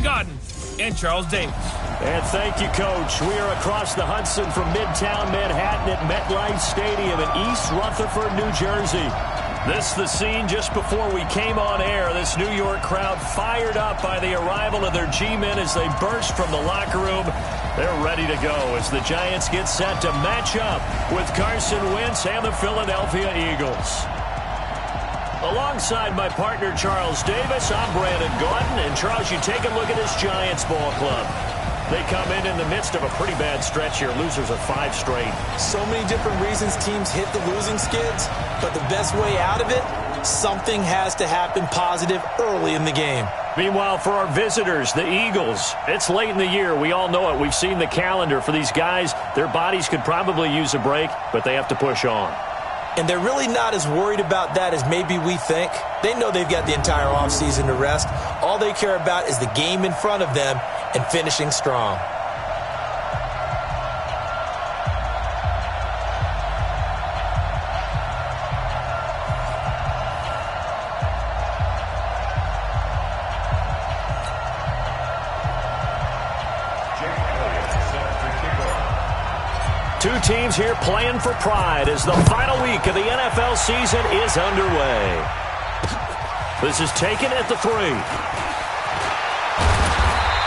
Brandon Gaudin and Charles Davis. And thank you, Coach. We are across the Hudson from Midtown Manhattan at MetLife Stadium in East Rutherford, New Jersey. This is the scene just before we came on air. This New York crowd fired up by the arrival of their G-men as they burst from the locker room. They're ready to go as the Giants get set to match up with Carson Wentz and the Philadelphia Eagles. Alongside my partner, Charles Davis, I'm Brandon Gaudin. And, Charles, you take a look at this Giants ball club. They come in the midst of a pretty bad stretch here. Losers of 5 straight. So many different reasons teams hit the losing skids, but the best way out of it, something has to happen positive early in the game. Meanwhile, for our visitors, the Eagles, it's late in the year. We all know it. We've seen the calendar for these guys. Their bodies could probably use a break, but they have to push on. And they're really not as worried about that as maybe we think. They know they've got the entire offseason to rest. All they care about is the game in front of them and finishing strong. Two teams here playing for pride as the final week of the NFL season is underway. This is taken at the 3.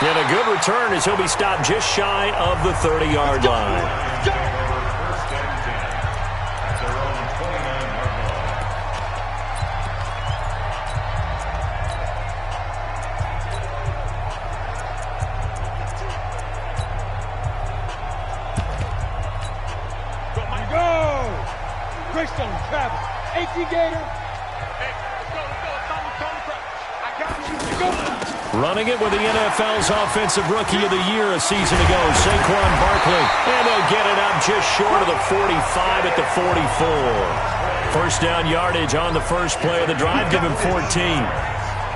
And a good return as he'll be stopped just shy of the 30-yard line. Running it with the NFL's Offensive Rookie of the Year a season ago, Saquon Barkley. And they'll get it up just short of the 45 at the 44. First down yardage on the first play of the drive. Give him 14.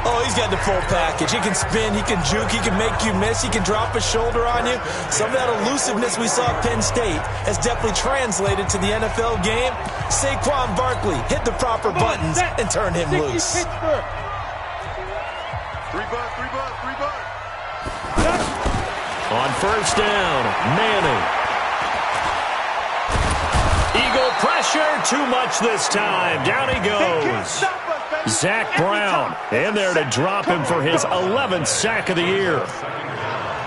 Oh, he's got the full package. He can spin, he can juke, he can make you miss, he can drop a shoulder on you. Some of that elusiveness we saw at Penn State has definitely translated to the NFL game. Saquon Barkley hit the proper buttons and turned him loose. On first down, Manning. Eagle pressure, too much this time. Down he goes. Zach Brown in there to drop him for his 11th sack of the year.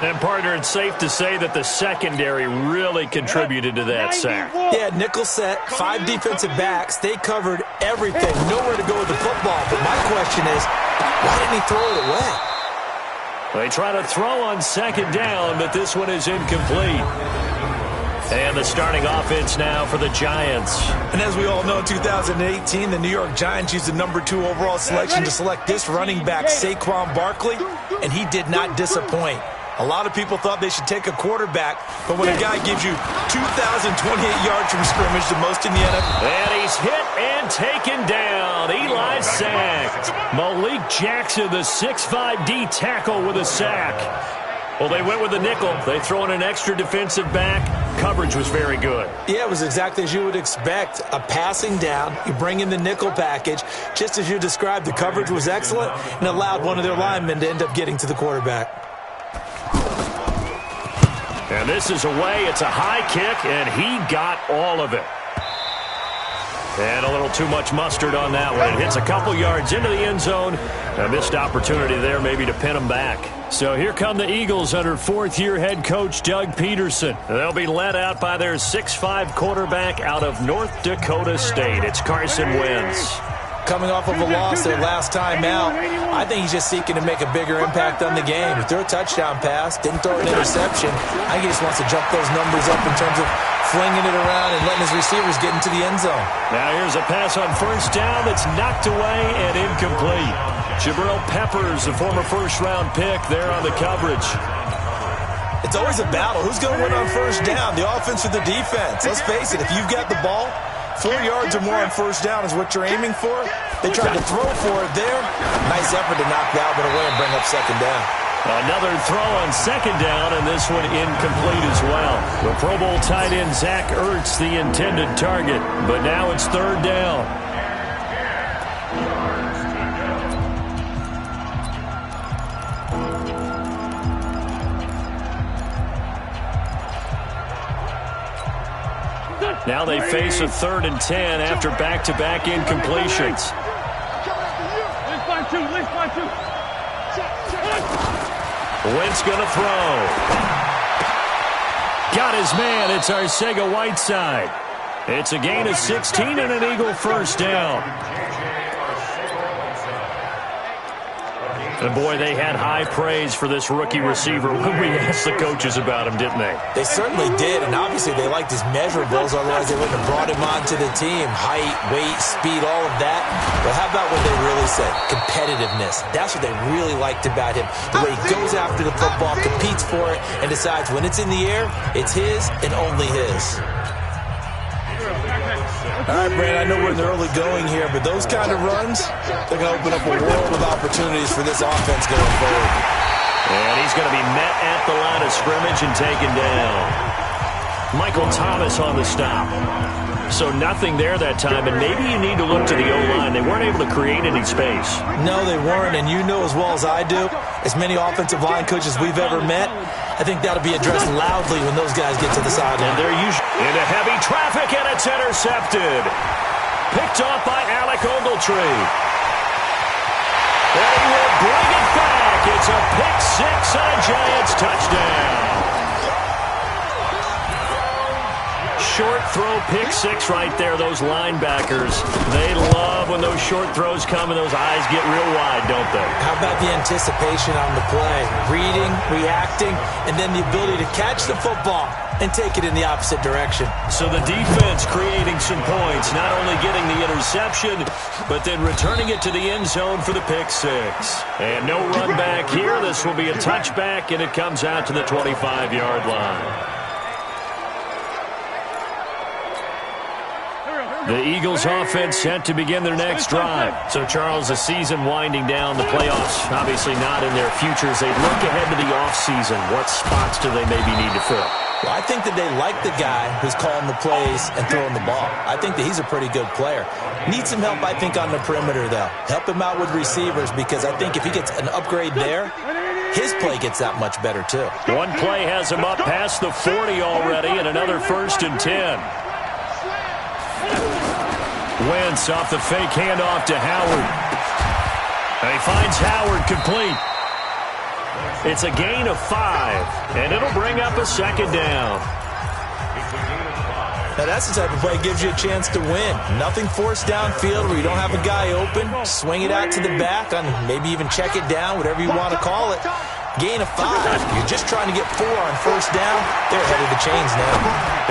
And, partner, it's safe to say that the secondary really contributed to that sack. Yeah, nickel set, 5 defensive backs. They covered everything. Nowhere to go with the football. But my question is, why didn't he throw it away? They try to throw on second down, but this one is incomplete. And the starting offense now for the Giants. And as we all know, 2018, the New York Giants used the number 2 overall selection to select this running back, Saquon Barkley, and he did not disappoint. A lot of people thought they should take a quarterback, but when a guy gives you 2,028 yards from scrimmage, the most in the NFL. And he's hit and taken down. Eli sacked. Malik Jackson, the 6'5" D tackle with a sack. Well, they went with the nickel. They throw in an extra defensive back. Coverage was very good. Yeah, it was exactly as you would expect. A passing down. You bring in the nickel package. Just as you described, the coverage was excellent and allowed one of their linemen to end up getting to the quarterback. And this is away. It's a high kick, and he got all of it. And a little too much mustard on that one. It hits a couple yards into the end zone. A missed opportunity there maybe to pin him back. So here come the Eagles under fourth-year head coach Doug Peterson. They'll be led out by their 6'5" quarterback out of North Dakota State. It's Carson Wentz. Coming off of a loss their last time out, I think he's just seeking to make a bigger impact on the game. He threw a touchdown pass, didn't throw an interception. I think he just wants to jump those numbers up in terms of flinging it around and letting his receivers get into the end zone. Now here's a pass on first down that's knocked away and incomplete. Jabril Peppers, a former first-round pick, there on the coverage. It's always a battle. Who's going to win on first down, the offense or the defense? Let's face it, if you've got the ball, 4 yards or more on first down is what you're aiming for. They tried to throw for it there. Nice effort to knock that one away and bring up second down. Another throw on second down, and this one incomplete as well. The Pro Bowl tight end Zach Ertz, the intended target, but now it's third down. Now they face a 3rd and 10 after back-to-back incompletions. Wentz going to throw. Got his man. It's Arcega-Whiteside. It's a gain of 16 and an Eagle first down. And, boy, they had high praise for this rookie receiver when we asked the coaches about him, didn't they? They certainly did, and obviously they liked his measurables, otherwise they wouldn't have brought him onto the team. Height, weight, speed, all of that. But how about what they really said? Competitiveness. That's what they really liked about him. The way he goes after the football, competes for it, and decides when it's in the air, it's his and only his. All right, Brand, I know we're in the early going here, but those kind of runs, they're going to open up a world of opportunities for this offense going forward. And he's going to be met at the line of scrimmage and taken down. Michael Thomas on the stop. So nothing there that time, and maybe you need to look to the O-line. They weren't able to create any space. No, they weren't, and you know as well as I do, as many offensive line coaches we've ever met, I think that'll be addressed loudly when those guys get to the sideline. And they're usually into heavy traffic, and it's intercepted. Picked off by Alec Ogletree. And he will bring it back. It's a pick six and a Giants touchdown. Short throw, pick six right there. Those linebackers, they love when those short throws come and those eyes get real wide, don't they? How about the anticipation on the play? Reading, reacting, and then the ability to catch the football and take it in the opposite direction. So the defense creating some points, not only getting the interception, but then returning it to the end zone for the pick six. And no run back here. This will be a touchback, and it comes out to the 25-yard line. The Eagles offense set to begin their next drive. So, Charles, the season winding down, the playoffs obviously not in their futures. They look ahead to the offseason. What spots do they maybe need to fill? Well, I think that they like the guy who's calling the plays and throwing the ball. I think that he's a pretty good player. Needs some help, I think, on the perimeter, though. Help him out with receivers, because I think if he gets an upgrade there, his play gets that much better, too. One play has him up past the 40 already, and another 1st and 10. Wentz off the fake handoff to Howard. And he finds Howard complete. It's a gain of 5, and it'll bring up a 2nd down. Now that's the type of play that gives you a chance to win. Nothing forced downfield where you don't have a guy open. Swing it out to the back, and maybe even check it down, whatever you want to call it. Gain of 5. You're just trying to get 4 on 1st down. They're ahead of the chains now.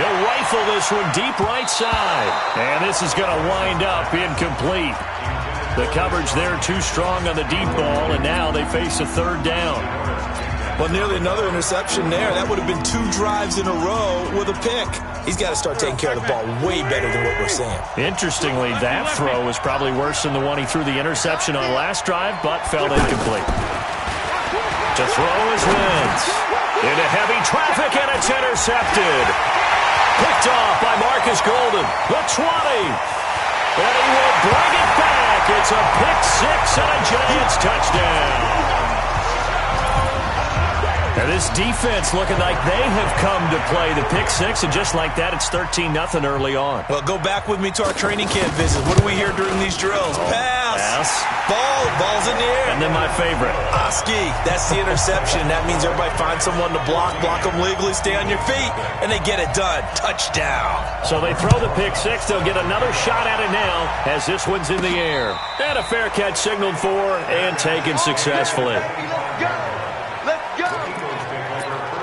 He'll rifle this one deep right side. And this is going to wind up incomplete. The coverage there too strong on the deep ball, and now they face a 3rd down. Well, nearly another interception there. That would have been 2 drives in a row with a pick. He's got to start taking care of the ball way better than what we're seeing. Interestingly, that throw was probably worse than the one he threw the interception on last drive, but fell incomplete. To throw is Wentz. Into heavy traffic, and it's intercepted. Picked off by Marcus Golden. The 20. And he will bring it back. It's a pick six and a Giants touchdown. Now this defense looking like they have come to play the pick six, and just like that, it's 13-0 early on. Well, go back with me to our training camp visit. What do we hear during these drills? Pass. Ball's in the air. And then my favorite. Oski, that's the interception. That means everybody finds someone to block them legally, stay on your feet, and they get it done. Touchdown. So they throw the pick six. They'll get another shot at it now as this one's in the air. And a fair catch signaled for and taken successfully.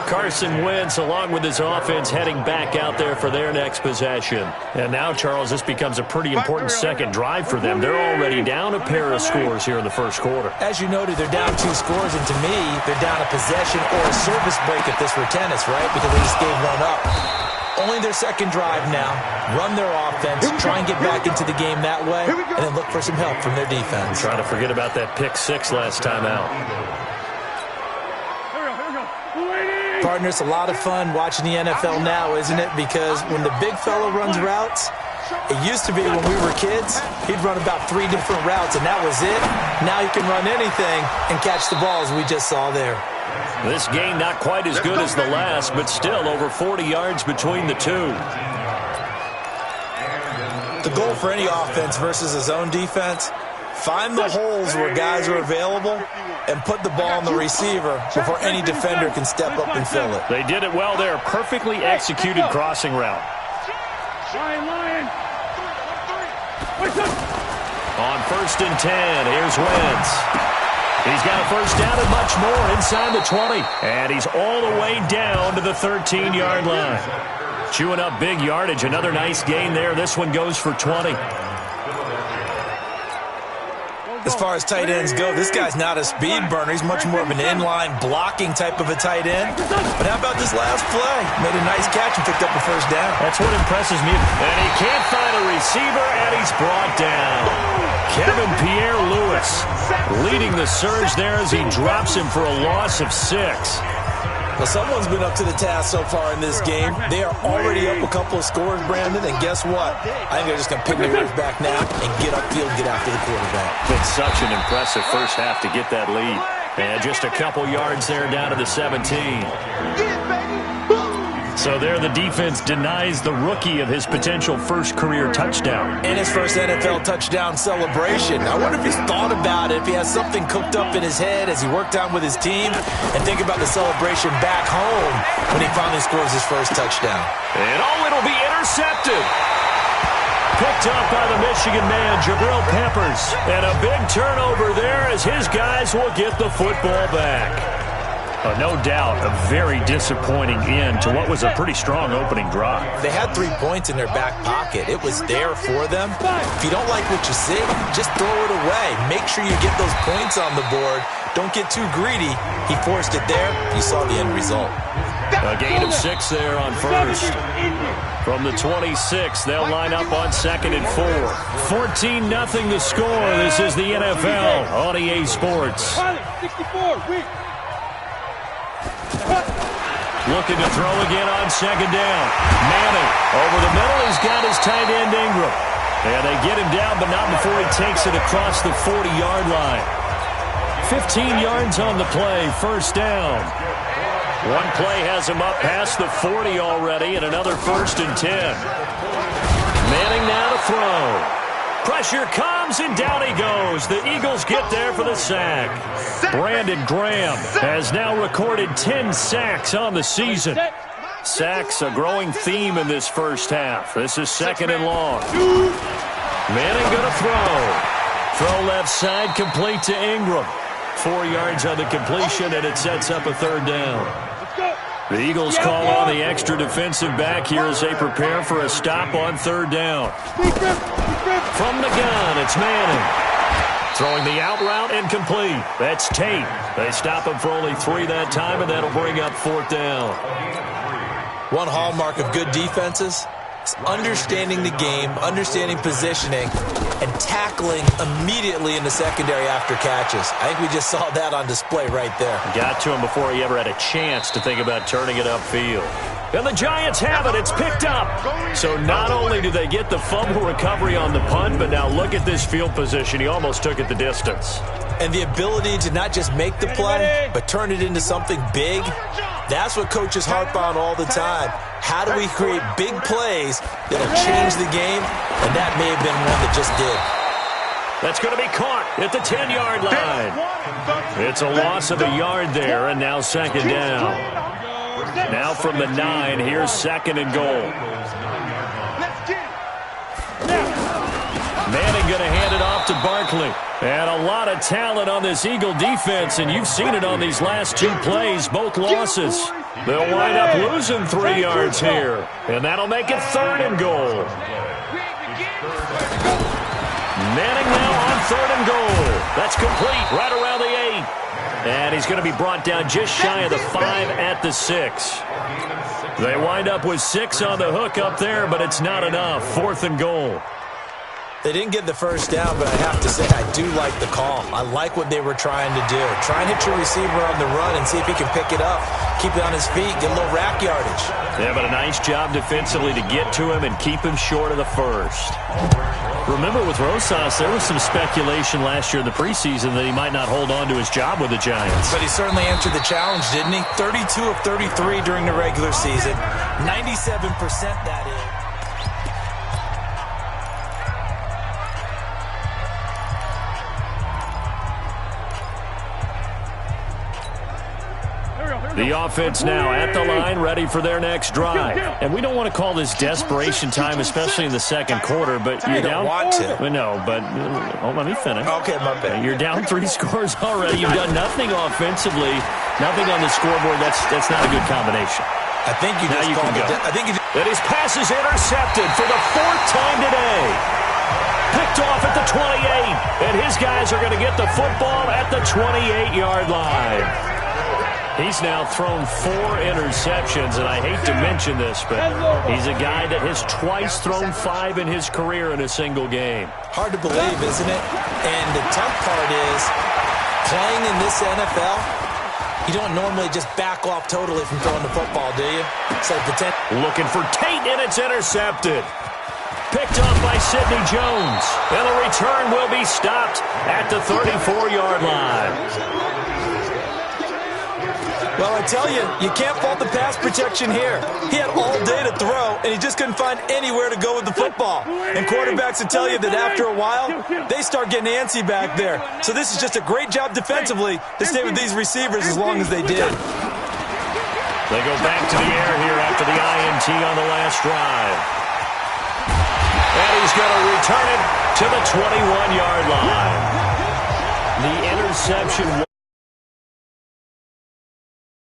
Carson Wentz, along with his offense, heading back out there for their next possession. And now, Charles, this becomes a pretty important second drive for them. They're already down a pair of scores here in the first quarter. As you noted, they're down 2 scores, and to me, they're down a possession or a service break if this were tennis, right? Because they just gave one up. Only their second drive now. Run their offense, try and get back into the game that way, and then look for some help from their defense. Try to forget about that pick six last time out. Partner, it's a lot of fun watching the NFL now, isn't it? Because when the big fella runs routes, it used to be when we were kids, he'd run about 3 different routes, and that was it. Now he can run anything and catch the balls we just saw there. This game not quite as good as the last, but still over 40 yards between the two. The goal for any offense versus a zone defense, find the holes where guys are available and put the ball on the receiver before any defender can step up and fill it. They did it well there. Perfectly executed crossing route. On 1st and 10, here's Wentz. He's got a first down and much more inside the 20. And he's all the way down to the 13-yard line. Chewing up big yardage. Another nice gain there. This one goes for 20. As far as tight ends go, this guy's not a speed burner. He's much more of an inline blocking type of a tight end. But how about this last play? Made a nice catch and picked up a first down. That's what impresses me. And he can't find a receiver, and he's brought down. Kevin Pierre-Louis leading the surge there as he drops him for a loss of 6. Well, someone's been up to the task so far in this game. They are already up a couple of scores, Brandon, and guess what? I think they're just going to pick their ears back now and get upfield, get after the quarterback. It's such an impressive first half to get that lead. And just a couple yards there down to the 17. So there the defense denies the rookie of his potential first career touchdown. And his first NFL touchdown celebration. I wonder if he's thought about it, if he has something cooked up in his head as he worked out with his team, and think about the celebration back home when he finally scores his first touchdown. And it'll be intercepted. Picked up by the Michigan man, Jabril Peppers. And a big turnover there as his guys will get the football back. No doubt a very disappointing end to what was a pretty strong opening drive. They had 3 points in their back pocket. It was there for them. If you don't like what you see, just throw it away. Make sure you get those points on the board. Don't get too greedy. He forced it there. You saw the end result. A gain of 6 there on first. From the 26, they'll line up on 2nd and 4. 14-0 the score. This is the NFL on EA Sports. Looking to throw again on 2nd down. Manning over the middle. He's got his tight end Ingram. And they get him down, but not before he takes it across the 40-yard line. 15 yards on the play. First down. One play has him up past the 40 already, and another 1st and 10. Manning now to throw. Pressure comes, and down he goes. The Eagles get there for the sack. Brandon Graham has now recorded 10 sacks on the season. Sacks, a growing theme in this first half. This is 2nd and long. Manning going to throw. Throw left side, complete to Ingram. 4 yards on the completion, and it sets up a 3rd down. The Eagles call on the extra defensive back here as they prepare for a stop on 3rd down. From the gun, it's Manning. Throwing the out route incomplete. That's Tate. They stop him for only 3 that time, and that'll bring up 4th down. One hallmark of good defenses is understanding the game, understanding positioning, and tackling immediately in the secondary after catches. I think we just saw that on display right there. Got to him before he ever had a chance to think about turning it upfield. And the Giants have it. It's picked up. So not only do they get the fumble recovery on the punt, but now look at this field position. He almost took it the distance. And the ability to not just make the play, but turn it into something big, that's what coaches harp on all the time. How do we create big plays that'll change the game? And that may have been one that just did. That's going to be caught at the 10-yard line. It's a loss of a yard there, and now 2nd down. Now from the 9, here's 2nd and goal. Manning going to hand it off to Barkley. And a lot of talent on this Eagle defense, and you've seen it on these last 2 plays, both losses. They'll wind up losing 3 yards here, and that'll make it 3rd and goal. Manning now on 3rd and goal. That's complete right around the 8. And he's going to be brought down just shy of the 5 at the 6. They wind up with 6 on the hook up there, but it's not enough. 4th and goal. They didn't get the first down, but I have to say I do like the call. I like what they were trying to do. Try and hit your receiver on the run and see if he can pick it up. Keep it on his feet, get a little rack yardage. Yeah, but a nice job defensively to get to him and keep him short of the first. Remember with Rosas, there was some speculation last year in the preseason that he might not hold on to his job with the Giants. But he certainly answered the challenge, didn't he? 32 of 33 during the regular season. 97% that is. The offense now at the line, ready for their next drive. And we don't want to call this desperation time, especially in the second quarter, but you're down. Want to. No, but let me finish. Okay, my bad. You're down 3 scores already. You've done nothing offensively, nothing on the scoreboard. That's not a good combination. I think you just called it. I think you. And his pass is intercepted for the 4th time today. Picked off at the 28, and his guys are going to get the football at the 28-yard line. He's now thrown 4 interceptions, and I hate to mention this, but he's a guy that has twice thrown 5 in his career in a single game. Hard to believe, isn't it? And the tough part is, playing in this NFL, you don't normally just back off totally from throwing the football, do you? So looking for Tate, and it's intercepted. Picked up by Sidney Jones, and the return will be stopped at the 34-yard line. Well, I tell you, you can't fault the pass protection here. He had all day to throw, and he just couldn't find anywhere to go with the football. And quarterbacks will tell you that after a while, they start getting antsy back there. So this is just a great job defensively to stay with these receivers as long as they did. They go back to the air here after the INT on the last drive. And he's going to return it to the 21-yard line. The interception